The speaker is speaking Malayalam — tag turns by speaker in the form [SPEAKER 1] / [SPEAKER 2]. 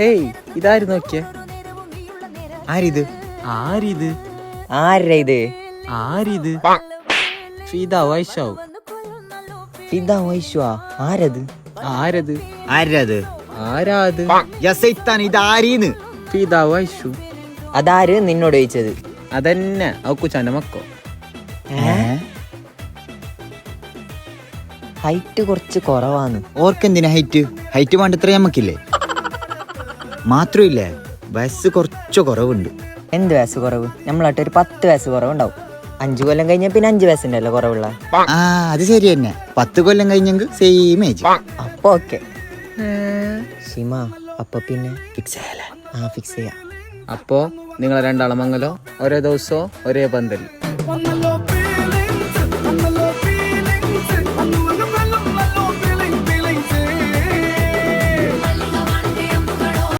[SPEAKER 1] ഹേയ്, ഇതാര് നോക്കിയേ?
[SPEAKER 2] ആരിത്?
[SPEAKER 1] ആരിത്?
[SPEAKER 3] ആരാ ഇത്?
[SPEAKER 1] ആരിത്? ഫിദ വൈഷാവ്.
[SPEAKER 3] ഫിദ വൈശ്വാ? ആരത്?
[SPEAKER 1] ആരത്?
[SPEAKER 2] ആരത്?
[SPEAKER 1] ആരാത്?
[SPEAKER 2] യസൈത്താൻ ഇത് ആരീന്ന്?
[SPEAKER 1] ഫിദ വൈഷു.
[SPEAKER 3] അതാര് നിന്നോട് ചോദിച്ചത്?
[SPEAKER 1] അതന്നെ ഔക്കുച്ചാന്റെ മക്കോ.
[SPEAKER 3] ഹൈറ്റ് കുറച്ച് കുറവാണ്.
[SPEAKER 2] ഓർക്കെന്തിനാ ഹൈറ്റ് വേണ്ടത്ര ഞമ്മക്കില്ലേ? മാത്രമില്ലേ, വയസ്സ് കുറച്ച് കുറവുണ്ട്.
[SPEAKER 3] എന്ത് വയസ്സ് കുറവ്? നമ്മളായിട്ട് ഒരു 10 വയസ്സ് കുറവുണ്ടാവും. 5 കൊല്ലം കഴിഞ്ഞാൽ പിന്നെ 5 വയസ്സിന്റെ കുറവുള്ള.
[SPEAKER 2] ആ അത് ശരി തന്നെ. 10 കൊല്ലം കഴിഞ്ഞെങ്കിൽ സെയിം ഏജ്.
[SPEAKER 3] അപ്പൊ ഓക്കെ ഷിമ, അപ്പൊ പിന്നെ ഫിക്സ് ചെയ്യാം. ഫിക്സ് ചെയ്യാം.
[SPEAKER 1] അപ്പോ നിങ്ങളെ രണ്ടാളെ മംഗലോ ഒരേ ദിവസമോ ഒരേ പന്തൽ.